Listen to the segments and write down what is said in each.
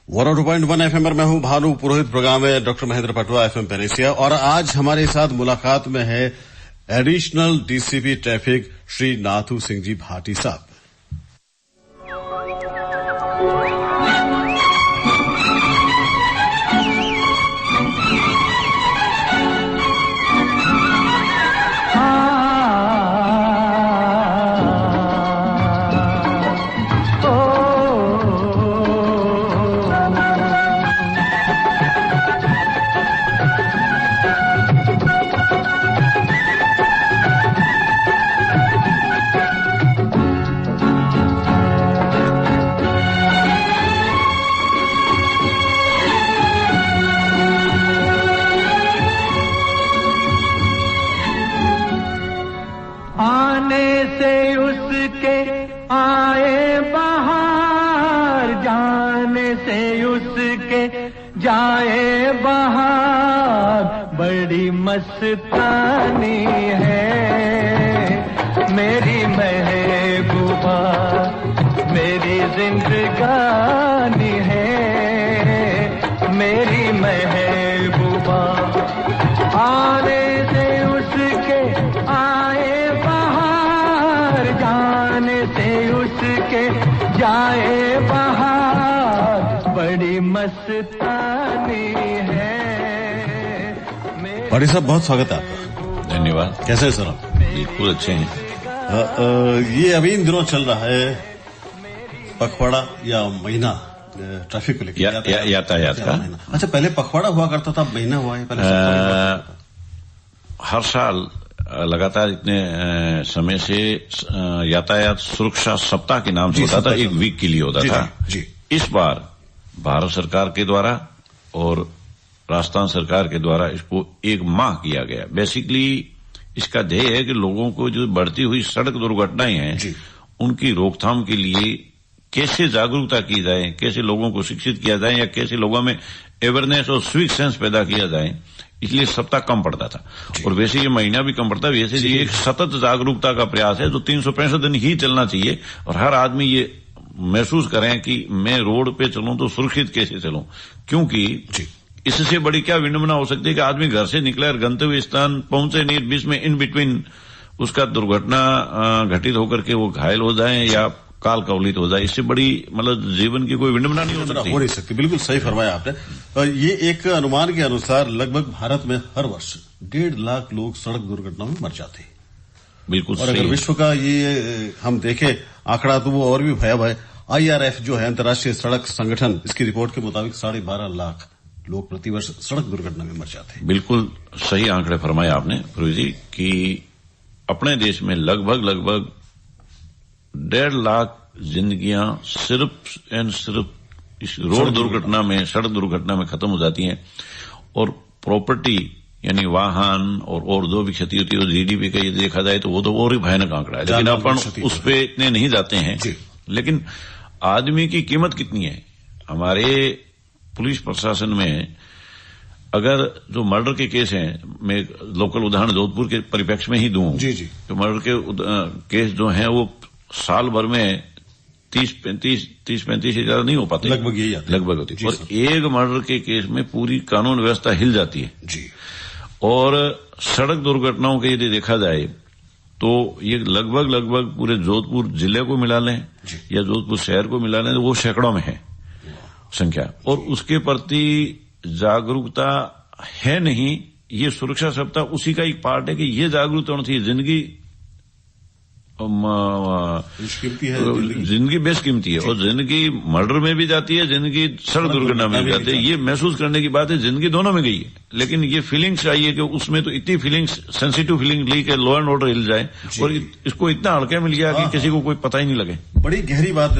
102.1 FM पर मैं हूं भानु पुरोहित। प्रोग्राम है doctor Mahendra Patwa FM Panacea और आज हमारे साथ मुलाकात में है additional DCP traffic Shri Nathu Singh ji Bhati साहब। जाए बहार बड़ी मस्तानी है मेरी महबूबा, मेरी जिंदगानी है मेरी महबूबा। आने से उसके आए बहार, जाने से उसके जाए बहार बड़ी मस्तानी है। भाटी साहब बहुत स्वागत है आपका। धन्यवाद। कैसे हैं सर आप? बिल्कुल अच्छे हैं। ये अभी इन दिनों चल रहा है पखवाड़ा या महीना ट्रैफिक को लेकर यातायात का। अच्छा, पहले पखवाड़ा हुआ करता था, अब महीना हुआ है। पहले हर साल लगातार इतने समय से यातायात सुरक्षा सप्ताह के नाम से होता था, एक वीक के लिए होता था। इस बार भारत सरकार के द्वारा और राजस्थान सरकार के द्वारा इसको एक माह किया गया। बेसिकली इसका ध्येय है कि लोगों को जो बढ़ती हुई सड़क दुर्घटनाएं हैं उनकी रोकथाम के लिए कैसे जागरूकता की जाए, कैसे लोगों को शिक्षित किया जाए या कैसे लोगों में अवेयरनेस और सिविक सेंस पैदा किया जाए, इसलिए सप्ताह कम पड़ता था। और वैसे ये महीना भी कम पड़ता है। वैसे ये एक सतत जागरूकता का प्रयास है जो 365 दिन ही चलना चाहिए और हर आदमी ये महसूस करें कि मैं रोड पे चलूं तो सुरक्षित कैसे चलूं, क्योंकि इससे बड़ी क्या विडंबना हो सकती है कि आदमी घर से निकले और गंतव्य स्थान पहुंचे नहीं, बीच में इन बिटवीन उसका दुर्घटना घटित होकर के वो घायल हो जाए या काल कवलित हो जाए। इससे बड़ी मतलब जीवन की कोई विडंबना नहीं हो सकती। बिल्कुल सही फरमाया आपने। ये एक अनुमान के अनुसार लगभग भारत में हर वर्ष 1.5 लाख लोग सड़क दुर्घटनाओं में मर जाते हैं। बिल्कुल। और अगर विश्व का ये हम देखें आंकड़ा तो वो और भी भयावह है। IRF जो है अंतर्राष्ट्रीय सड़क संगठन, इसकी रिपोर्ट के मुताबिक 12.5 लाख लोग प्रतिवर्ष सड़क दुर्घटना में मर जाते हैं। बिल्कुल सही आंकड़े फरमाए आपने गुरु जी कि अपने देश में लगभग 1.5 लाख जिंदगियां सिर्फ एंड सिर्फ इस रोड दुर्घटना में, सड़क दुर्घटना में खत्म हो जाती हैं। और प्रॉपर्टी यानी वाहन और जो भी क्षति होती है GDP का यदि देखा जाए तो वो तो और ही भयानक आंकड़ा है, लेकिन अपन उस पे इतने नहीं जाते हैं। लेकिन आदमी की कीमत कितनी है? हमारे पुलिस प्रशासन में अगर जो मर्डर के केस हैं, मैं लोकल उदाहरण जोधपुर के परिप्रेक्ष्य में ही दूं, तो मर्डर के केस जो हैं वो साल भर में 30-35 से ज्यादा नहीं हो पाते, लगभग होती है। और एक मर्डर के केस में पूरी कानून व्यवस्था हिल जाती है। और सड़क दुर्घटनाओं के यदि देखा जाए तो ये लगभग पूरे जोधपुर जिले को मिला लें या जोधपुर शहर को मिला लें तो वो सैकड़ों में है संख्या। और उसके प्रति जागरूकता है नहीं। ये सुरक्षा सप्ताह उसी का एक पार्ट है कि ये जागरूकता होनी चाहिए। जिंदगी बेशकीमती है और जिंदगी मर्डर में भी जाती है, जिंदगी सड़क दुर्घटना में भी जाती है। ये महसूस करने की बात है, जिंदगी दोनों में गई है, लेकिन ये फीलिंग्स चाहिए कि उसमें तो इतनी फीलिंग्स, सेंसिटिव फीलिंग ली कि लॉ एंड ऑर्डर हिल जाए और इसको इतना हल्के में लिया कि किसी को कोई पता ही नहीं लगे। बड़ी गहरी बात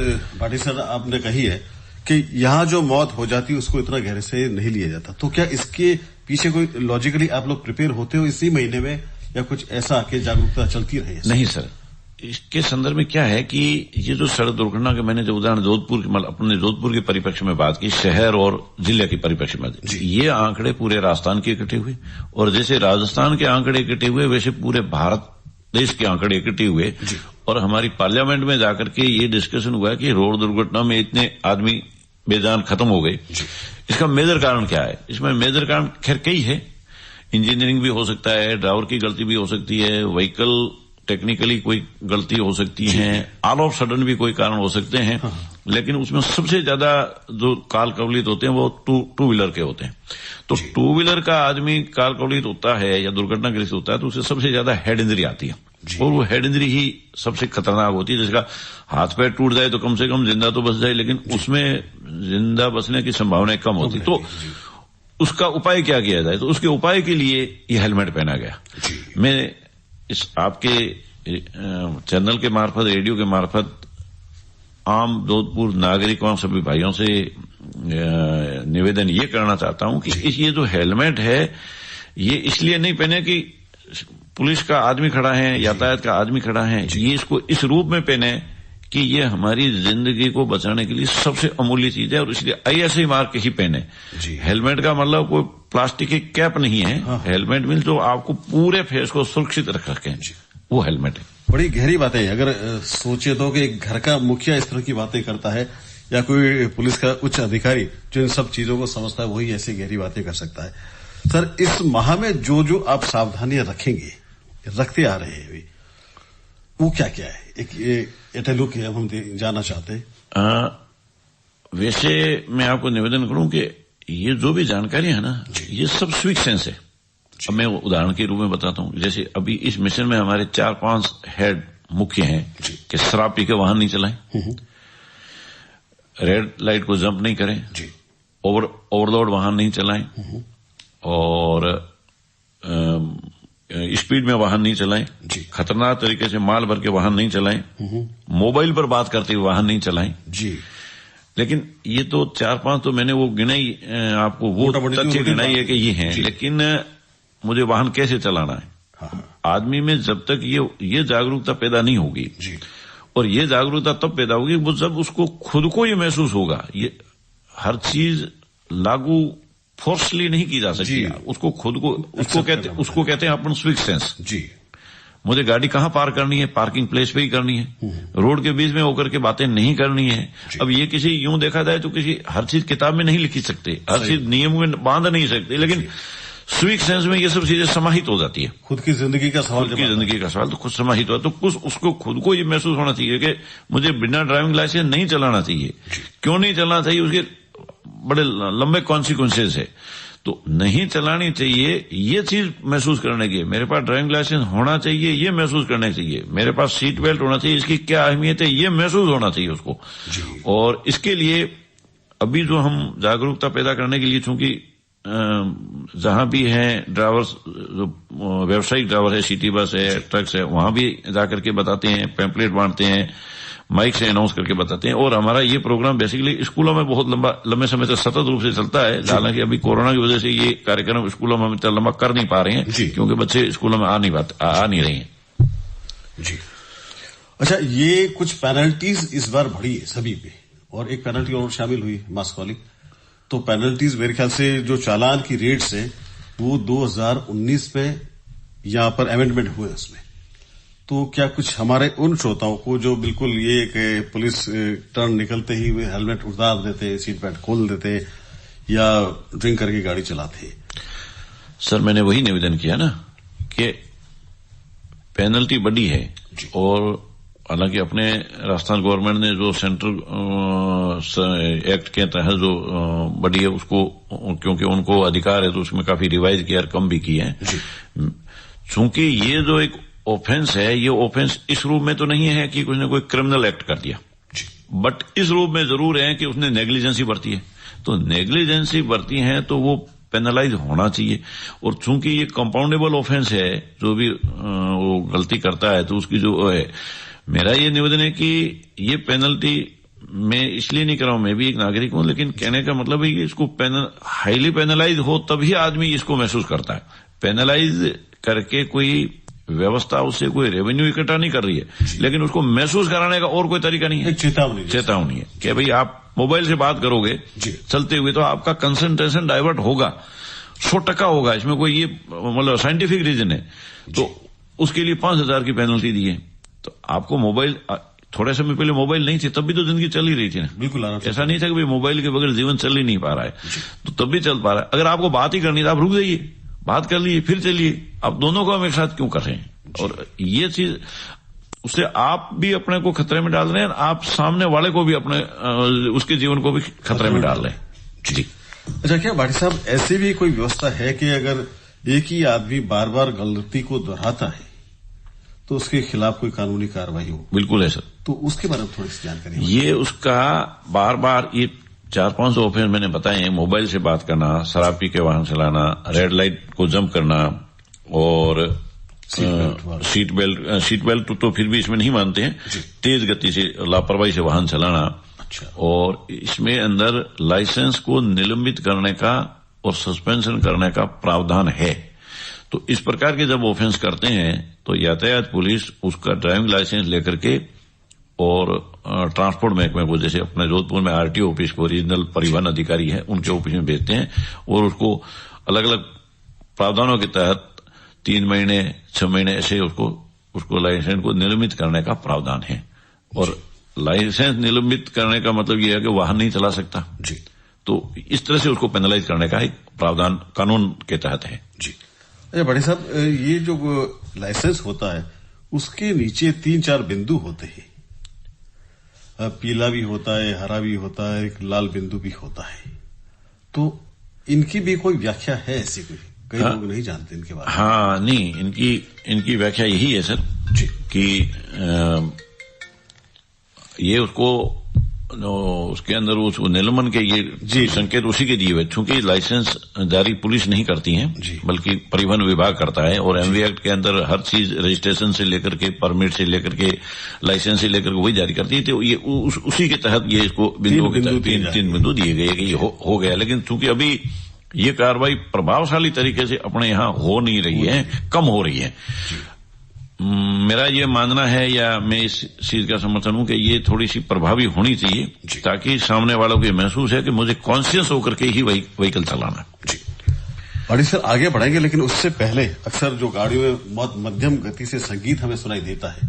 भाटी सर आपने कही है कि यहाँ जो मौत हो जाती है उसको इतना गहरे से नहीं लिया जाता। तो क्या इसके पीछे कोई लॉजिकली आप लोग प्रिपेयर होते हो इसी महीने में या कुछ ऐसा कि जागरूकता चलती रहे? नहीं सर, इसके संदर्भ में क्या है कि ये जो सड़क दुर्घटना के मैंने जो उदाहरण जोधपुर की अपने जोधपुर के परिप्रेक्ष्य में बात की, शहर और जिले के परिप्रेक्ष्य में, ये आंकड़े पूरे राजस्थान के इकट्ठे हुए और जैसे राजस्थान के आंकड़े इकट्ठे हुए वैसे पूरे भारत देश के आंकड़े इकट्ठे हुए और हमारी पार्लियामेंट में जाकर के ये डिस्कशन हुआ कि रोड दुर्घटना में इतने आदमी बेजान खत्म हो गई। इसका मेजर कारण क्या है? इसमें मेजर कारण खैर कई है। इंजीनियरिंग भी हो सकता है, ड्राइवर की गलती भी हो सकती है, व्हीकल टेक्निकली कोई गलती हो सकती है, ऑल ऑफ सडन भी कोई कारण हो सकते हैं। लेकिन उसमें सबसे ज्यादा जो काल कवलित होते हैं वो टू व्हीलर के होते हैं। तो टू व्हीलर का आदमी काल कवलित होता है या दुर्घटनाग्रस्त होता है तो उसे सबसे ज्यादा हेड इंजरी आती है, और वो हेड इंजरी ही सबसे खतरनाक होती है। जिसका हाथ पैर टूट जाए तो कम से कम जिंदा तो बच जाए, लेकिन उसमें जिंदा बचने की संभावना कम होती। तो उसका उपाय क्या किया जाए? तो उसके उपाय के लिए ये हेलमेट पहना गया। मैं इस आपके चैनल के मार्फत, रेडियो के मार्फत आम जोधपुर नागरिकों सभी भाइयों से निवेदन ये करना चाहता हूं कि ये जो हेलमेट है ये इसलिए नहीं पहने कि पुलिस का आदमी खड़ा है, यातायात का आदमी खड़ा है, ये इसको इस रूप में पहने कि ये हमारी जिंदगी को बचाने के लिए सबसे अमूल्य चीज है, और इसलिए ISI मार्क ही पहने। हेलमेट का मतलब कोई प्लास्टिक की कैप नहीं है। हेलमेट मीन्स जो आपको पूरे फेस को सुरक्षित रख सके, वो हेलमेट है। बड़ी गहरी बात है। अगर सोचे तो कि एक घर का मुखिया इस तरह की बातें करता है या कोई पुलिस का उच्च अधिकारी जो इन सब चीजों को समझता है वही ऐसी गहरी बातें कर सकता है। सर, इस माह में जो आप सावधानियां रखेंगे, रखते आ रहे हैं अभी, वो क्या क्या है? एक एटेलुक है, हम जानना चाहते हैं। वैसे मैं आपको निवेदन करूं कि ये जो भी जानकारी है ना, ये सब स्विक सेंस है। अब मैं उदाहरण के रूप में बताता हूं। जैसे अभी इस मिशन में हमारे 4-5 हेड मुख्य हैं कि शराब पी के वाहन नहीं चलाएं, रेड लाइट को जंप नहीं करें, ओवरलोड वाहन नहीं चलाएं, और स्पीड में वाहन नहीं चलाएं, खतरनाक तरीके से माल भर के वाहन नहीं चलाएं, मोबाइल पर बात करते हुए वाहन नहीं चलाएं। लेकिन ये तो 4-5 तो मैंने वो गिनाई, आपको वो तथ्य गिनाई है कि ये हैं। लेकिन मुझे वाहन कैसे चलाना है, आदमी में जब तक ये जागरूकता पैदा नहीं होगी, और ये जागरूकता तब पैदा होगी वो जब उसको खुद को ये महसूस होगा। ये हर चीज लागू फोर्सली नहीं की जा सकती, उसको खुद को, उसको कहते हैं अपन स्विक सेंस। मुझे गाड़ी कहाँ पार्क करनी है, पार्किंग प्लेस पे ही करनी है, रोड के बीच में होकर के बातें नहीं करनी है। अब ये किसी यूं देखा जाए तो किसी हर चीज किताब में नहीं लिखी सकते, हर चीज नियम में बांध नहीं सकते, लेकिन स्विक सेंस में ये सब चीजें समाहित हो जाती है। खुद की जिंदगी का सवाल तो खुद समाहित हुआ, तो कुछ उसको खुद को ये महसूस होना चाहिए कि मुझे बिना ड्राइविंग लाइसेंस नहीं चलाना चाहिए। क्यों नहीं चलाना चाहिए? उसके बड़े लंबे कॉन्सिक्वेंसेज है। तो नहीं चलानी चाहिए ये चीज महसूस करने की, मेरे पास ड्राइविंग लाइसेंस होना चाहिए ये महसूस करना चाहिए, मेरे पास सीट बेल्ट होना चाहिए, इसकी क्या अहमियत है ये महसूस होना चाहिए उसको। और इसके लिए अभी जो हम जागरूकता पैदा करने के लिए, चूंकि जहां भी हैं ड्राइवर्स, जो व्यावसायिक ड्राइवर है, सिटी बस है, ट्रक्स है, वहां भी जाकर के बताते हैं, पैम्पलेट बांटते हैं, माइक से अनाउंस करके बताते हैं। और हमारा ये प्रोग्राम बेसिकली स्कूलों में बहुत लंबे समय से सतत रूप से चलता है। हालांकि अभी कोरोना की वजह से ये कार्यक्रम स्कूलों में इतना लंबा कर नहीं पा रहे हैं, क्योंकि बच्चे स्कूलों में आ नहीं रहे हैं। अच्छा, ये कुछ पेनल्टीज इस बार बढ़ी है सभी पे, और एक पेनल्टी और शामिल हुई, मास्क वाली। तो पेनल्टीज मेरे ख्याल से जो चालान की रेट्स है वो 2019 में यहां पर अमेंडमेंट हुए उसमें। तो क्या कुछ हमारे उन श्रोताओं को जो बिल्कुल ये कि पुलिस टर्न निकलते ही वे हेलमेट उतार देते, सीट बेल्ट खोल देते या ड्रिंक करके गाड़ी चलाते? सर, मैंने वही निवेदन किया ना कि पेनल्टी बढ़ी है, और हालांकि अपने राजस्थान गवर्नमेंट ने जो सेंट्रल एक्ट के तहत जो बढ़ी है उसको, क्योंकि उनको अधिकार है तो उसमें काफी रिवाइज किया और कम भी किए हैं। चूंकि ये जो एक ऑफेंस है, ये ऑफेंस इस रूप में तो नहीं है कि उसने कोई क्रिमिनल एक्ट कर दिया, बट इस रूप में जरूर है कि उसने नेग्लिजेंसी बरती है। तो नेग्लिजेंसी बरती है तो वो पेनलाइज होना चाहिए। और चूंकि ये कंपाउंडेबल ऑफेंस है, जो भी वो गलती करता है तो उसकी जो है, मेरा ये निवेदन है कि ये पेनल्टी मैं इसलिए नहीं कर रहा हूं, मैं भी एक नागरिक हूं, लेकिन कहने का मतलब है कि इसको हाईली पेनलाइज हो तभी आदमी इसको महसूस करता है। पेनलाइज करके कोई व्यवस्था उससे कोई रेवेन्यू इकट्ठा नहीं कर रही है, लेकिन उसको महसूस कराने का और कोई तरीका नहीं है। चेतावनी है कि भाई आप मोबाइल से बात करोगे चलते हुए तो आपका कंसंट्रेशन डाइवर्ट होगा, 100% होगा। इसमें कोई ये मतलब साइंटिफिक रीजन है। तो उसके लिए 5,000 की पेनल्टी दी है। तो आपको मोबाइल थोड़े समय पहले मोबाइल नहीं थी, तब भी तो जिंदगी चल ही रही थी ना। बिल्कुल ऐसा नहीं था कि मोबाइल के बगैर जीवन चल ही नहीं पा रहा है, तो तब भी चल पा रहा है। अगर आपको बात ही करनी है तो आप रुक जाइए, बात कर लीजिए, फिर चलिए। आप दोनों को हम एक साथ क्यों कर रहे हैं? और ये चीज, उससे आप भी अपने को खतरे में डाल रहे हैं, आप सामने वाले को भी अपने उसके जीवन को भी खतरे में डाल रहे हैं। जी। अच्छा, क्या भाटी साहब ऐसी भी कोई व्यवस्था है कि अगर एक ही आदमी बार बार गलती को दोहराता है तो उसके खिलाफ कोई कानूनी कार्रवाई हो? बिल्कुल है सर। तो उसके बारे में थोड़ी सी जानकारी। ये उसका बार बार ये 4-5 ऑफेंस मैंने बताए हैं। मोबाइल से बात करना, शराब पी के वाहन चलाना, रेड लाइट को जंप करना, और सीट बेल्ट तो फिर भी इसमें नहीं मानते हैं, तेज गति से लापरवाही से वाहन चलाना। अच्छा। और इसमें अंदर लाइसेंस को निलंबित करने का और सस्पेंशन करने का प्रावधान है। तो इस प्रकार के जब ऑफेंस करते हैं तो यातायात पुलिस उसका ड्राइविंग लाइसेंस लेकर के और ट्रांसपोर्ट महकमे को, जैसे अपने जोधपुर में आरटीओ ऑफिस को, रीजनल परिवहन अधिकारी है, उनके ऑफिस में भेजते हैं और उसको अलग अलग प्रावधानों के तहत 3 महीने 6 महीने ऐसे उसको लाइसेंस को निलंबित करने का प्रावधान है। और लाइसेंस निलंबित करने का मतलब यह है कि वाहन नहीं चला सकता जी। तो इस तरह से उसको पेनलाइज करने का एक प्रावधान कानून के तहत है। जी। अच्छा भाटी साहब, ये जो लाइसेंस होता है उसके नीचे 3-4 बिंदु होते हैं, पीला भी होता है, हरा भी होता है, एक लाल बिंदु भी होता है, तो इनकी भी कोई व्याख्या है ऐसी कोई? कई लोग नहीं जानते इनके बारे में। हाँ, नहीं, इनकी व्याख्या यही है सर जी कि ये उसके अंदर उस निलंबन के ये संकेत उसी के दिए हुए, चूंकि लाइसेंस जारी पुलिस नहीं करती है बल्कि परिवहन विभाग करता है, और एमवी एक्ट के अंदर हर चीज रजिस्ट्रेशन से लेकर के, परमिट से लेकर के, लाइसेंस से लेकर के वही जारी करती है। तो ये उसी के तहत ये इसको बिंदुओं के तहत 3 बिंदु दिए गए कि ये हो गया। लेकिन चूंकि अभी ये कार्रवाई प्रभावशाली तरीके से अपने यहाँ हो नहीं रही है, कम हो रही है। मेरा ये मानना है, या मैं इस चीज का समर्थन हूं कि ये थोड़ी सी प्रभावी होनी चाहिए, ताकि सामने वालों को ये महसूस है कि मुझे कॉन्शियस होकर के ही व्हीकल चलाना। जी। और सर आगे बढ़ेंगे, लेकिन उससे पहले अक्सर जो गाड़ियों में बहुत मध्यम गति से संगीत हमें सुनाई देता है,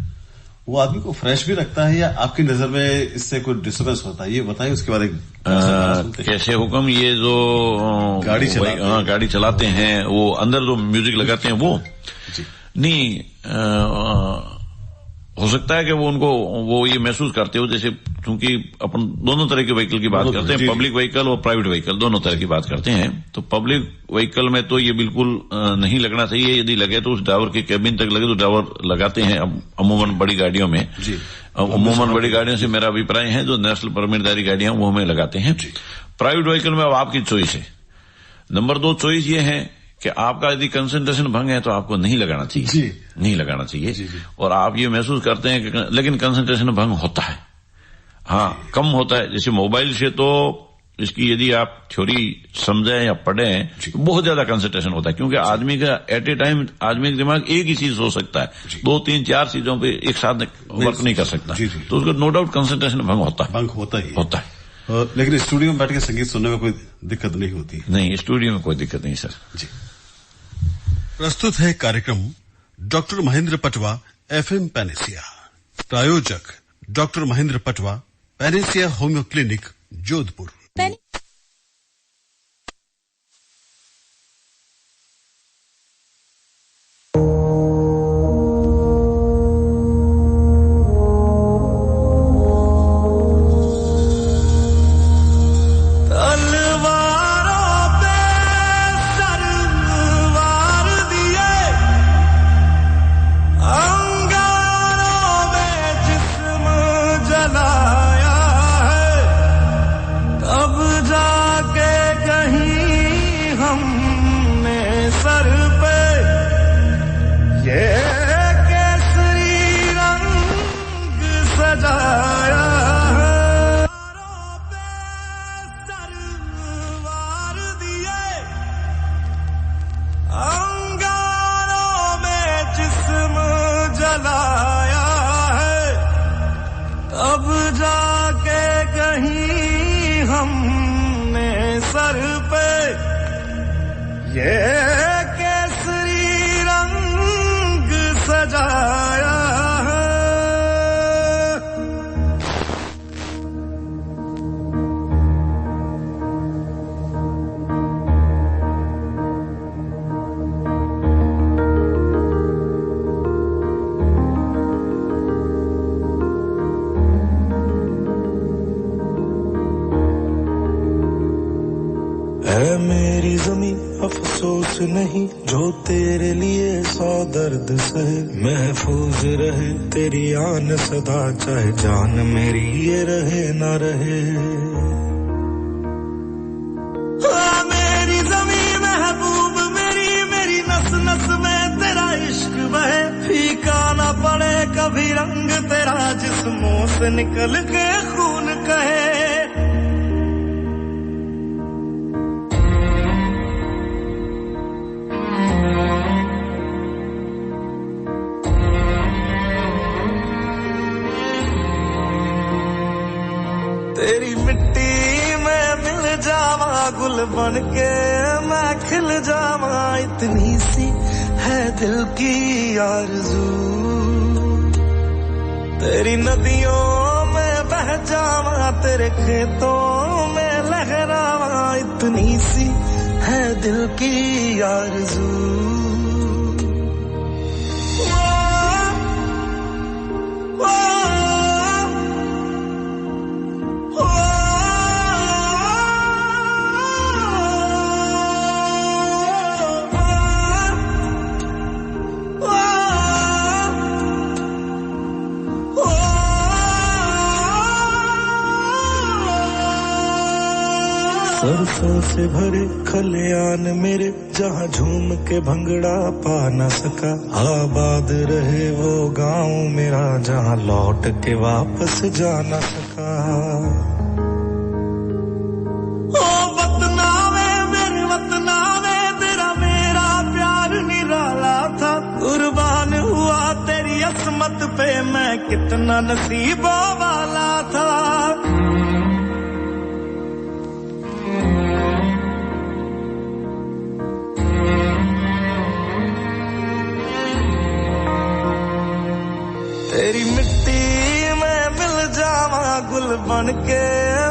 वो आदमी को फ्रेश भी रखता है या आपकी नजर में इससे कोई डिस्टर्बेंस होता है? ये बताएं उसके बारे में। कैसे हुक्म? ये जो गाड़ी चलाते हैं वो अंदर जो म्यूजिक लगाते हैं वो नहीं, हो सकता है कि वो ये महसूस करते हो, जैसे क्योंकि अपन दोनों तरह के व्हीकल की बात करते हैं, पब्लिक व्हीकल और प्राइवेट व्हीकल दोनों तरह की बात करते हैं। तो पब्लिक व्हीकल में तो ये बिल्कुल नहीं लगना चाहिए। यदि लगे तो उस ड्राइवर के कैबिन तक लगे तो ड्राइवर लगाते हैं अमूमन बड़ी गाड़ियों में। अमूमन बड़ी गाड़ियों से मेरा अभिप्राय है जो नेशनल परमिटधारी गाड़ियां वो हमें लगाते हैं। प्राइवेट व्हीकल में अब आपकी चॉइस है। नंबर 2 चॉइस ये है कि आपका यदि कंसंट्रेशन भंग है तो आपको नहीं लगाना चाहिए, नहीं लगाना चाहिए। और आप ये महसूस करते हैं कि लेकिन कंसंट्रेशन भंग होता है, हाँ कम होता है। जैसे मोबाइल से तो इसकी यदि आप थ्योरी समझें या पढ़ें तो बहुत ज्यादा कंसंट्रेशन होता है, क्योंकि आदमी का एट ए टाइम आदमी का दिमाग एक ही चीज सोच सकता है, 2, 3, 4 चीजों पे एक साथ वर्क नहीं कर सकता। तो उसका नो डाउट कंसंट्रेशन भंग होता है। लेकिन स्टूडियो में बैठ के संगीत सुनने में कोई दिक्कत नहीं होती? नहीं, स्टूडियो में कोई दिक्कत नहीं सर। जी। प्रस्तुत है कार्यक्रम doctor Mahendra Patwa, FM Panacea. प्रायोजक doctor Mahendra Patwa, Panacea homeo clinic, Jodhpur. है मेरी ज़मीं अफसोस नहीं जो तेरे लिए 100 दर्द सहे, महफूज रहे तेरी आन सदा चाहे जान मेरी ये रहे ना रहे। मेरी ज़मीं महबूब मेरी, मेरी नस नस में तेरा इश्क बहे, फीका ना पड़े कभी रंग तेरा जिस्मों से निकल के खून कहे। तेरी मिट्टी में मिल जावा गुल बन के मैं खिल जावा, इतनी सी है दिल की आरज़ू। तेरी नदियों में बह जावा तेरे खेतों में लहरावा, इतनी सी है दिल की आरज़ू। सरसों से भरे खलियान मेरे जहाँ झूम के भंगड़ा पा न सका, आबाद रहे वो गाँव मेरा जहाँ लौट के वापस जा न सका। ओ वतनावे मेरे वतनावे तेरा मेरा प्यार निराला था, कुर्बान हुआ तेरी असमत पे मैं कितना नसीबों वाला था। तेरी मिट्टी में मिल जावा गुल बन के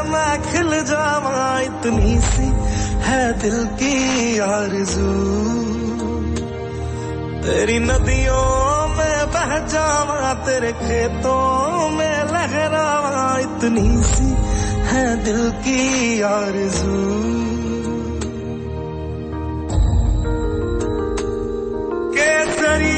मैं खिल जावा, इतनी सी है दिल की आरज़ू। तेरी नदियों में बह जावा तेरे खेतों में लहरावा, इतनी सी है दिल की आरज़ू। केसरी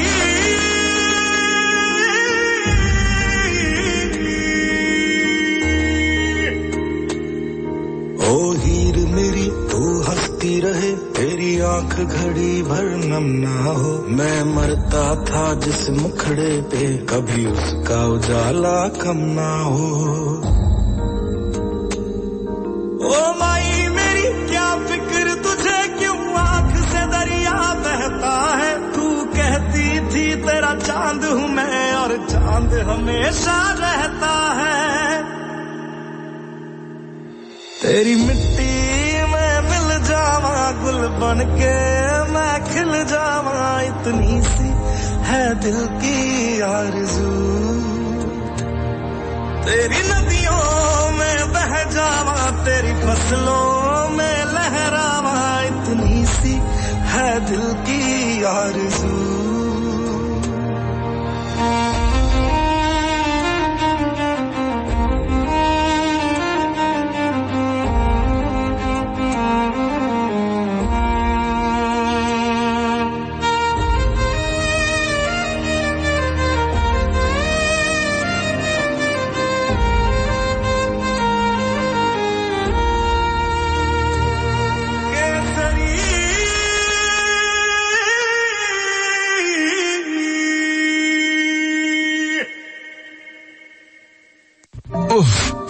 रहे तेरी आंख घड़ी भर नम ना हो, मैं मरता था जिस मुखड़े पे कभी उसका उजाला कम ना हो। ओ माई मेरी क्या फिक्र तुझे क्यों आंख से दरिया बहता है, तू कहती थी तेरा चांद हूँ मैं और चांद हमेशा रहता है। तेरी मिट्टी जावा गुल बन के मैं खिल जावा, इतनी सी है दिल की आरज़ू। तेरी नदियों में बह जावा तेरी फसलों में लहरावा, इतनी सी है दिल की आरज़ू।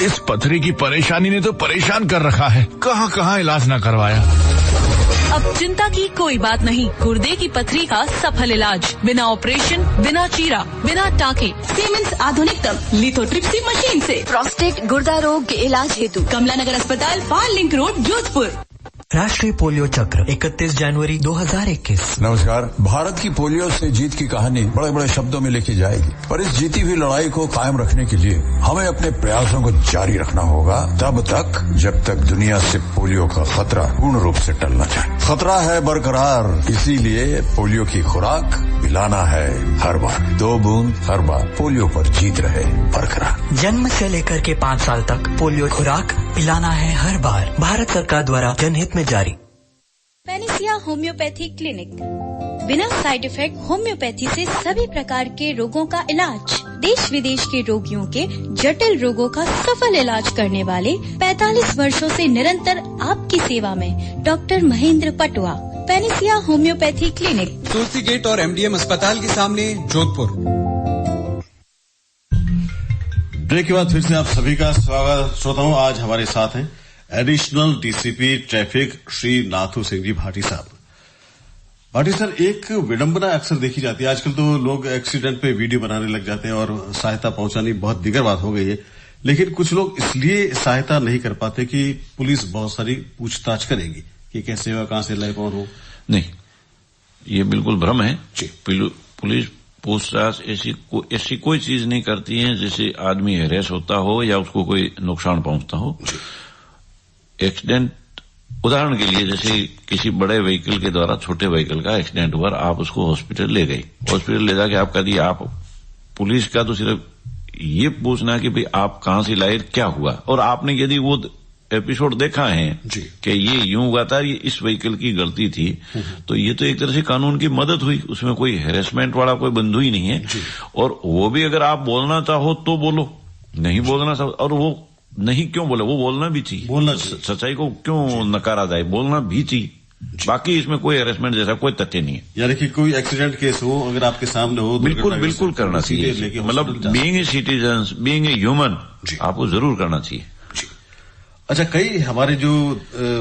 इस पथरी की परेशानी ने तो परेशान कर रखा है, कहाँ इलाज ना करवाया। अब चिंता की कोई बात नहीं, गुर्दे की पथरी का सफल इलाज, बिना ऑपरेशन, बिना चीरा, बिना टाके, सीमेंस आधुनिकतम लिथोट्रिप्सी मशीन से। प्रोस्टेट गुर्दा रोग के इलाज हेतु कमला नगर अस्पताल, पाल लिंक रोड, जोधपुर। राष्ट्रीय पोलियो चक्र 31 जनवरी 2021। नमस्कार। भारत की पोलियो से जीत की कहानी बड़े बड़े शब्दों में लिखी जाएगी, पर इस जीती हुई लड़ाई को कायम रखने के लिए हमें अपने प्रयासों को जारी रखना होगा तब तक जब तक दुनिया से पोलियो का खतरा पूर्ण रूप से टलना चाहिए। खतरा है बरकरार, इसीलिए पोलियो की खुराक पिलाना है हर बार, 2 बूंद हर बार, पोलियो पर जीत रहे बरकरार। जन्म से लेकर के 5 साल तक पोलियो खुराक पिलाना है हर बार, भारत सरकार द्वारा जनहित में जारी। पेनिसिया होम्योपैथी क्लिनिक, बिना साइड इफेक्ट होम्योपैथी से सभी प्रकार के रोगों का इलाज। देश विदेश के रोगियों के जटिल रोगों का सफल इलाज करने वाले 45 वर्षों से निरंतर आपकी सेवा में doctor Mahendra Patwa. Panacea homeopathy clinic, Tulsi gate और MDM अस्पताल के सामने, जोधपुर। ब्रेक के बाद फिर से आप सभी का स्वागत। श्रोताओं, आज हमारे साथ हैं additional DCP traffic Shri Nathu Singh ji Bhati साहब। भाटी सर, एक विडंबना अक्सर देखी जाती है आजकल, तो लोग एक्सीडेंट पे वीडियो बनाने लग जाते हैं और सहायता पहुंचानी बहुत दिगर बात हो गई है, लेकिन कुछ लोग इसलिए सहायता नहीं कर पाते कि पुलिस बहुत सारी पूछताछ करेगी कि कैसे हुआ, कहां से लाए, कौन हो। नहीं, ये बिल्कुल भ्रम है। पुलिस पूछताछ ऐसी कोई चीज नहीं करती है जिससे आदमी हैरेस होता हो या उसको कोई नुकसान पहुंचता हो। एक्सीडेंट, उदाहरण के लिए जैसे किसी बड़े व्हीकल के द्वारा छोटे व्हीकल का एक्सीडेंट हुआ, आप उसको हॉस्पिटल ले गए, हॉस्पिटल ले जाके आप कह दिए, आप पुलिस का तो सिर्फ ये पूछना कि भाई आप कहां से लाए, क्या हुआ, और आपने यदि वो एपिसोड देखा है कि ये यूं हुआ था, ये इस व्हीकल की गलती थी, तो ये तो एक तरह से कानून की मदद हुई, उसमें कोई हैरेसमेंट वाला कोई बंधु ही नहीं है। और वो भी अगर आप बोलना चाहो तो बोलो, नहीं बोलना चाहो, और वो नहीं क्यों बोले, वो बोलना भी चाहिए, बोलना सच्चाई को क्यों नकारा जाए, बोलना भी चाहिए। बाकी इसमें कोई हैरेसमेंट जैसा कोई तथ्य नहीं है। यानी कि कोई एक्सीडेंट केस हो, अगर आपके सामने हो, बिल्कुल करना चाहिए, मतलब being a citizen, being a human, आपको जरूर करना चाहिए। अच्छा, कई हमारे जो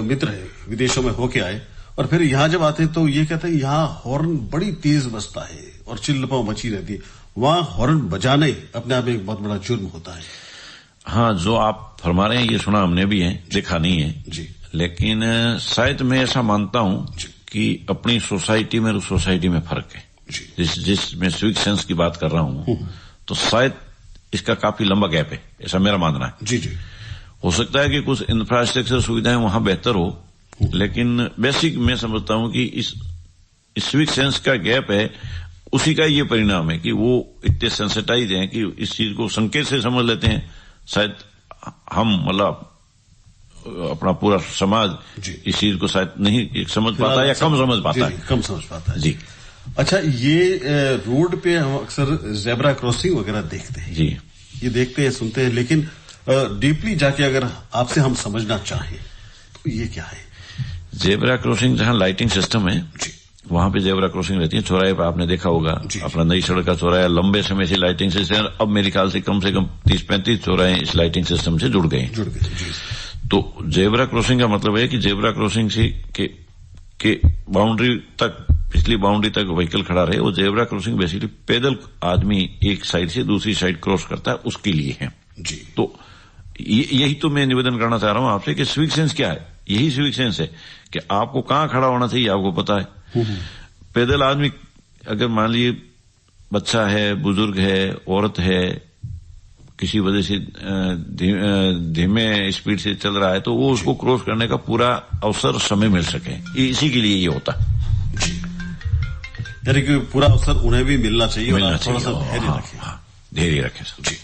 मित्र हैं विदेशों में होके आए और फिर यहाँ जब आते हैं तो ये कहते हैं यहाँ हॉर्न बड़ी तेज बजता है और चिल्लपाव मची रहती है। वहां हॉर्न बजाने अपने आप में एक बहुत बड़ा जुर्म होता है। हाँ, जो आप फरमा रहे हैं ये सुना हमने भी है, देखा नहीं है जी, लेकिन शायद मैं ऐसा मानता हूँ कि अपनी सोसाइटी में और सोसाइटी में फर्क है। जिस मैं सिविक सेंस की बात कर रहा हूँ, तो शायद इसका काफी लंबा गैप है, ऐसा मेरा मानना है। जी। हो सकता है कि कुछ इंफ्रास्ट्रक्चर सुविधाएं वहां बेहतर हो, लेकिन बेसिक मैं समझता हूं कि इस सिविक सेंस का गैप है, उसी का ये परिणाम है कि वो इतने सेंसिटाइज हैं कि इस चीज को संकेत से समझ लेते हैं। शायद हम, मतलब अपना पूरा समाज इस चीज को शायद नहीं समझ पाता या कम समझ पाता है, कम समझ पाता है जी। अच्छा, ये रोड पे हम अक्सर ज़ेब्रा क्रॉसिंग वगैरह देखते हैं जी, ये देखते हैं, सुनते हैं, लेकिन डीपली जाके अगर आपसे हम समझना चाहें तो ये क्या है? ज़ेब्रा क्रॉसिंग जहां लाइटिंग सिस्टम है वहां पे ज़ेब्रा क्रॉसिंग रहती है। चौराहे पर आपने देखा होगा, अपना नई सड़क का चौराहा लंबे समय से लाइटिंग सिस्टम, अब मेरे ख्याल से कम 30-35 चौराहे इस लाइटिंग सिस्टम से जुड़ गए। तो ज़ेब्रा क्रॉसिंग का मतलब है कि ज़ेब्रा क्रॉसिंग से के बाउंड्री तक, पिछली बाउंड्री तक व्हीकल खड़ा रहे। वो ज़ेब्रा क्रॉसिंग बेसिकली पैदल आदमी एक साइड से दूसरी साइड क्रॉस करता है, उसके लिए है जी। तो यही तो मैं निवेदन करना चाह रहा हूं आपसे कि सिविक सेंस क्या है। यही सिविक सेंस है कि आपको कहां खड़ा होना चाहिए, आपको पता है। पैदल आदमी अगर मान लीजिए बच्चा है, बुजुर्ग है, औरत है, किसी वजह से धीमे स्पीड से चल रहा है, तो वो उसको क्रॉस करने का पूरा अवसर, समय मिल सके, इसी के लिए ये होता है। यानी कि पूरा अवसर उन्हें भी मिलना चाहिए, थोड़ा सा धैर्य रखें जी।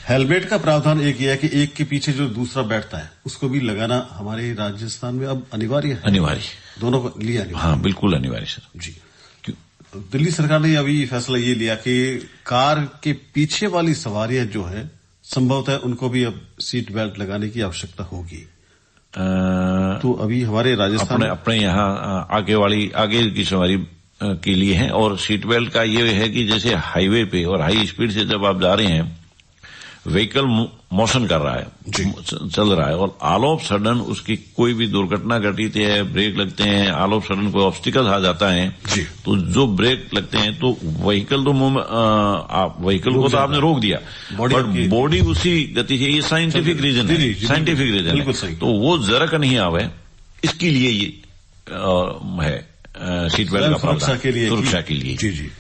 हेलमेट का प्रावधान एक ये है कि एक के पीछे जो दूसरा बैठता है उसको भी लगाना हमारे राजस्थान में अब अनिवार्य है। अनिवार्य, दोनों को लिया अनिवार्य। हाँ, बिल्कुल अनिवार्य सर जी। दिल्ली सरकार ने अभी फैसला ये लिया कि कार के पीछे वाली सवारियां जो है संभवतः उनको भी अब सीट बेल्ट लगाने की आवश्यकता होगी। तो अभी हमारे राजस्थान अपने यहाँ आगे की सवारी के लिए है। और सीट बेल्ट का ये है कि जैसे हाईवे पे और हाई स्पीड से जब आप जा रहे हैं, व्हीकल मोशन कर रहा है, चल रहा है, और ऑल ऑफ सडन उसकी कोई भी दुर्घटना घटित है, ब्रेक लगते हैं, ऑल ऑफ सडन कोई ऑब्स्टिकल आ जाता है, तो जो ब्रेक लगते हैं तो व्हीकल व्हीकल को तो आपने रोक दिया, बट बॉडी उसी गति से, ये साइंटिफिक रीजन है, साइंटिफिक रीजन है, तो वो जरक नहीं आवे, इसके लिए ये है सीट बेल्ट का सुरक्षा के लिए। जी।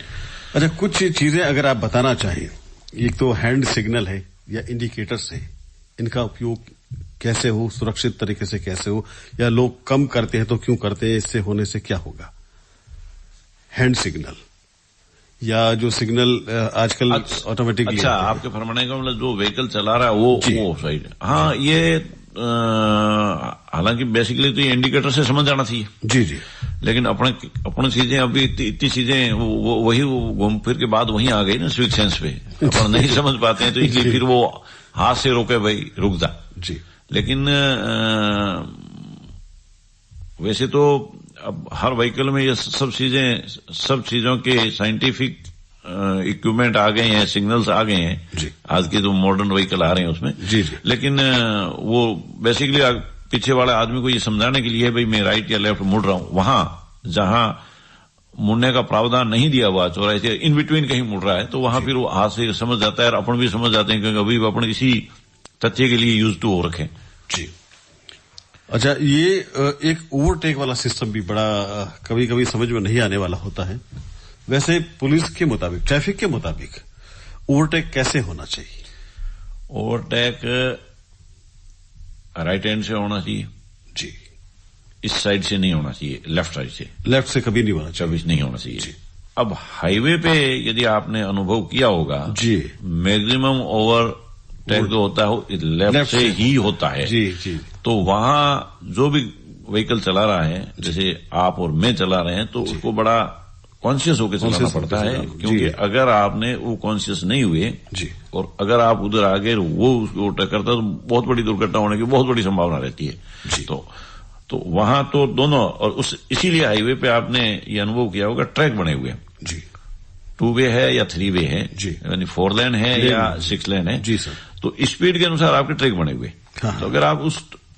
अच्छा, कुछ चीजें अगर आप बताना चाहें, एक तो हैंड सिग्नल है या इंडिकेटर्स है, इनका उपयोग कैसे हो, सुरक्षित तरीके से कैसे हो, या लोग कम करते हैं तो क्यों करते हैं, इससे होने से क्या होगा? हैंड सिग्नल या जो सिग्नल आजकल ऑटोमेटिकली। अच्छा, आपके फरमाने का मतलब जो व्हीकल चला रहा है वो साइड। हाँ, ये हालांकि बेसिकली तो ये इंडिकेटर से समझ जाना चाहिए। जी जी। लेकिन अपने चीजें अभी इतनी चीजें वही घूम फिर के बाद वहीं आ गई ना स्विच सेंस पे, अपन नहीं समझ पाते हैं, तो इसलिए फिर वो हाथ से रोके भाई रुक जा जी। लेकिन वैसे तो अब हर व्हीकल में ये सब चीजों के साइंटिफिक इक्विपमेंट आ गए हैं, सिग्नल्स आ गए हैं आज के जो मॉडर्न व्हीकल आ रहे हैं उसमें। जी जी। लेकिन वो बेसिकली पीछे वाले आदमी को ये समझाने के लिए भाई मैं राइट या लेफ्ट मुड़ रहा हूं, वहां जहां मुड़ने का प्रावधान नहीं दिया हुआ चौराहे से इन बिटवीन कहीं मुड़ रहा है, तो वहां फिर वो हाथ से समझ जाता है और अपन भी समझ जाते हैं, क्योंकि अभी अपन इसी तथ्य के लिए यूज टू हो रखे। जी। अच्छा, ये एक ओवरटेक वाला सिस्टम भी बड़ा कभी कभी समझ में नहीं आने वाला होता है। वैसे पुलिस के मुताबिक, ट्रैफिक के मुताबिक ओवरटेक कैसे होना चाहिए? ओवरटेक राइट हैंड से होना चाहिए जी, इस साइड से नहीं होना चाहिए, लेफ्ट साइड से। लेफ्ट से कभी नहीं होना चाहिए, कभी नहीं होना चाहिए। अब हाईवे पे यदि आपने अनुभव किया होगा जी, मैक्सिमम ओवरटेक जो होता है लेफ्ट से ही होता है। जी जी। तो वहां जो भी व्हीकल चला रहा है, जैसे आप और मैं चला रहे हैं, तो उसको बड़ा कॉन्शियस होकर चलाना पड़ता है, क्योंकि अगर आपने वो कॉन्शियस नहीं हुए जी, और अगर आप उधर आगे वो उसको टक्कर करता तो बहुत बड़ी दुर्घटना होने की बहुत बड़ी संभावना रहती है जी। तो वहां तो दोनों, और इसीलिए हाईवे पे आपने ये अनुभव किया होगा ट्रैक बने हुए जी, 2 वे है या 3 वे है जी, यानी 4 लेन है या 6 लेन है जी सर। तो स्पीड के अनुसार आपके ट्रैक बने हुए। तो अगर आप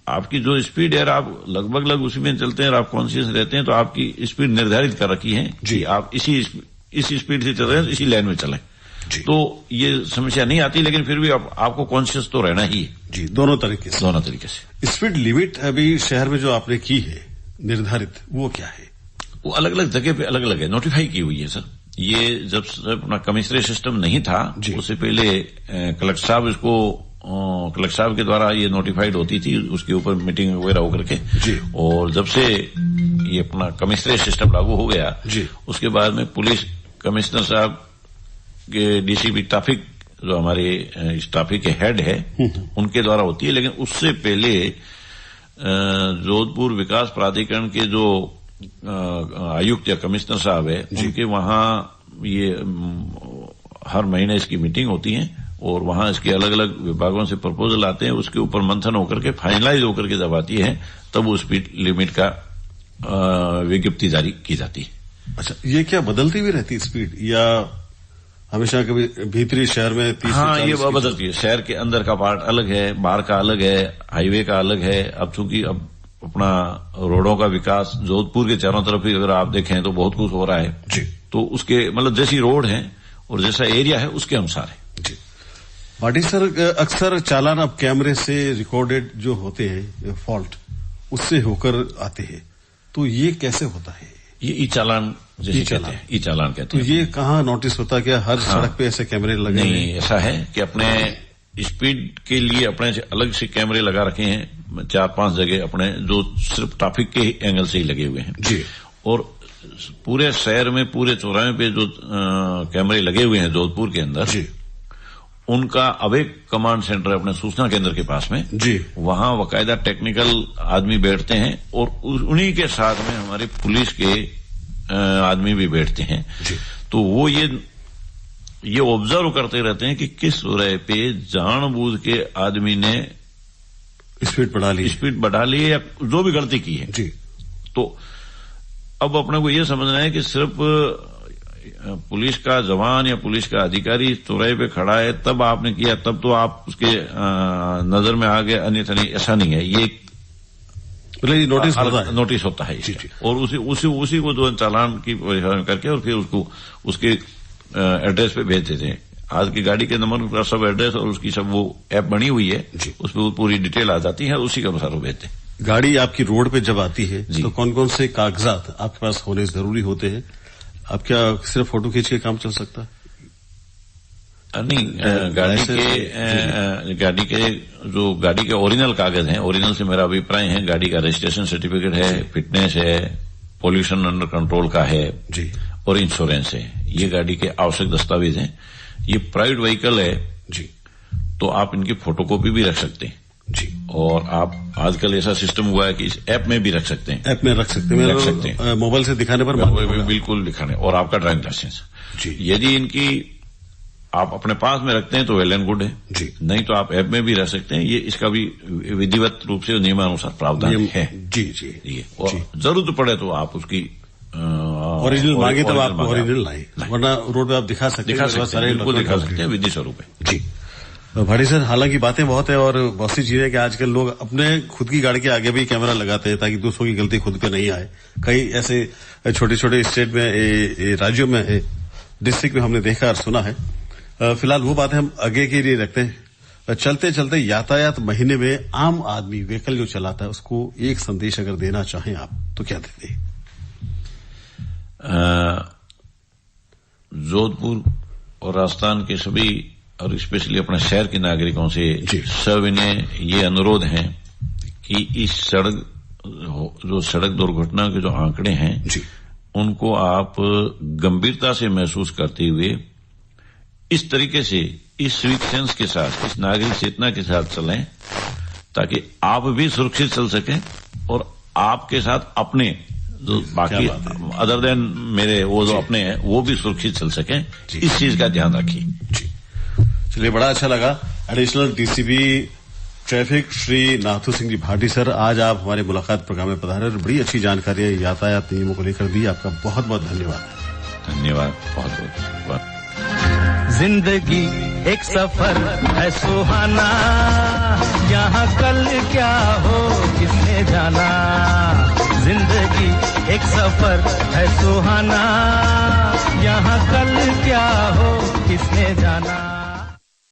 आपकी जो स्पीड है आप लगभग उसी में चलते हैं और आप कॉन्शियस रहते हैं, तो आपकी स्पीड निर्धारित कर रखी है जी, आप इसी स्पीड से चल रहे हैं, इसी लाइन में चलें, तो ये समस्या नहीं आती। लेकिन फिर भी आपको कॉन्शियस तो रहना ही है जी, दोनों तरीके से। स्पीड लिमिट अभी शहर में जो आपने की है निर्धारित, वो क्या है? वो अलग अलग जगह पे अलग अलग है, नोटिफाई की हुई है सर। ये जब अपना कमिश्नरेट सिस्टम नहीं था उससे पहले कलेक्टर साहब के द्वारा ये नोटिफाइड होती थी, उसके ऊपर मीटिंग वगैरह होकर के जी। और जब से ये अपना कमिश्नरेट सिस्टम लागू हो गया जी, उसके बाद में पुलिस कमिश्नर साहब के डीसीपी ट्रैफिक जो हमारे ट्रैफिक के हेड है उनके द्वारा होती है। लेकिन उससे पहले जोधपुर विकास प्राधिकरण के जो आयुक्त या कमिश्नर साहब है उनके वहां ये हर महीने इसकी मीटिंग होती है और वहां इसके अलग अलग विभागों से प्रपोजल आते हैं, उसके ऊपर मंथन होकर के फाइनलाइज होकर के जब आती है तब वो स्पीड लिमिट का विज्ञप्ति जारी की जाती है। अच्छा, ये क्या बदलती भी रहती स्पीड या हमेशा कभी भीतरी शहर में 30? हाँ, ये बदलती है। शहर के अंदर का पार्ट अलग है, बाहर का अलग है, हाईवे का अलग है। अब चूंकि अब अपना रोडों का विकास जोधपुर के चारों तरफ ही अगर आप देखें तो बहुत कुछ हो रहा है जी, तो उसके मतलब जैसी रोड है और जैसा एरिया है उसके अनुसार है जी। पाटिल सर, अक्सर चालान अब कैमरे से रिकॉर्डेड जो होते हैं फॉल्ट उससे होकर आते हैं, तो ये कैसे होता है? ये ई चालान जैसे कहते हैं, ई चालान कहते हैं। तो ये कहाँ नोटिस होता, क्या हर सड़क पे ऐसे कैमरे लगे? नहीं, ऐसा है कि अपने स्पीड के लिए अपने से अलग से कैमरे लगा रखे हैं 4-5 जगह अपने, जो सिर्फ ट्रैफिक के एंगल से ही लगे हुए हैं जी। और पूरे शहर में पूरे चौराहे पे जो कैमरे लगे हुए हैं जोधपुर के अंदर जी, उनका अब एक कमांड सेंटर अपने सूचना केंद्र के पास में जी, वहां बाकायदा टेक्निकल आदमी बैठते हैं और उन्हीं के साथ में हमारे पुलिस के आदमी भी बैठते हैं जी। तो वो ये ऑब्जर्व करते रहते हैं कि किस चौराहे पे जानबूझ के आदमी ने स्पीड बढ़ा ली है या जो भी गलती की है जी। तो अब अपने को ये समझना है कि सिर्फ पुलिस का जवान या पुलिस का अधिकारी चौराहे पे खड़ा है तब आपने किया तब तो आप उसके नजर में आ गए, अन्यथा नहीं, ऐसा नहीं है। ये नोटिस होता है जी, जी। और उसी को जो चालान की करके और फिर उसको उसके एड्रेस पे भेज देते हैं। आज की गाड़ी के नंबर का सब एड्रेस और उसकी सब वो ऐप बनी हुई है, उसमें पूरी डिटेल आ जाती है, उसी के अनुसार वो भेजते हैं। गाड़ी आपकी रोड पे जब आती है तो कौन कौन से कागजात आपके पास होने जरूरी होते हैं? आप क्या सिर्फ फोटो खींच के काम चल सकता है? नहीं, गाड़ी के ओरिजिनल कागज हैं, ओरिजिनल से मेरा अभिप्राय है गाड़ी का रजिस्ट्रेशन सर्टिफिकेट है, फिटनेस है, पोल्यूशन अंडर कंट्रोल का है जी, और इंश्योरेंस है। ये गाड़ी के आवश्यक दस्तावेज हैं। ये प्राइवेट व्हीकल है जी, तो आप इनकी फोटोकॉपी भी रख सकते हैं जी। और आप आजकल ऐसा सिस्टम हुआ है कि इस ऐप में भी रख सकते हैं। ऐप में रख सकते हैं, मोबाइल से दिखाने पर बिल्कुल दिखाने, और आपका ड्राइविंग लाइसेंस। यदि इनकी आप अपने पास में रखते हैं तो वेल एंड गुड है जी, नहीं तो आप ऐप में भी रख सकते हैं। ये इसका भी विधिवत रूप से नियमानुसार प्रावधान है। जी जी। और जरूरत पड़े तो आप उसकी ओरिजिनल मांगे तब आप ओरिजिनल लाए, वरना रोड पे आप दिखा सकते हैं, बिल्कुल दिखा सकते हैं विधि स्वरूप है। जी भाटी सर, हालांकि बातें बहुत है और बहुत सी चीजें कि आजकल लोग अपने खुद की गाड़ी के आगे भी कैमरा लगाते हैं ताकि दूसरों की गलती खुद पे नहीं आए। कई ऐसे छोटे छोटे स्टेट में, राज्यों में, डिस्ट्रिक्ट में हमने देखा और सुना है। फिलहाल वो बातें हम आगे के लिए रखते हैं। चलते चलते यातायात महीने में आम आदमी व्हीकल जो चलाता है उसको एक संदेश अगर देना चाहें आप तो क्या देते हैं? जोधपुर और राजस्थान के सभी और स्पेशली अपने शहर के नागरिकों से सविनय ये अनुरोध है कि इस सड़क दुर्घटना के जो आंकड़े हैं उनको आप गंभीरता से महसूस करते हुए इस तरीके से, इस स्वीट सेंस के साथ, इस नागरिक चेतना के साथ चलें ताकि आप भी सुरक्षित चल सकें और आपके साथ अपने जो बाकी अदर देन मेरे वो जो अपने हैं वो भी सुरक्षित चल सकें। इस चीज का ध्यान रखिए। चलिए, बड़ा अच्छा लगा। Additional DCP traffic Shri Nathu Singh ji Bhati sir, आज आप हमारे मुलाकात प्रोग्राम में पधारे और बड़ी अच्छी जानकारी यातायात नियमों को लेकर दी। आपका बहुत बहुत धन्यवाद। धन्यवाद, बहुत बहुत। जिंदगी एक सफर है सुहाना, यहाँ कल क्या हो किसने जाना। जिंदगी एक सफर है सुहाना, यहाँ कल क्या हो किसने जाना।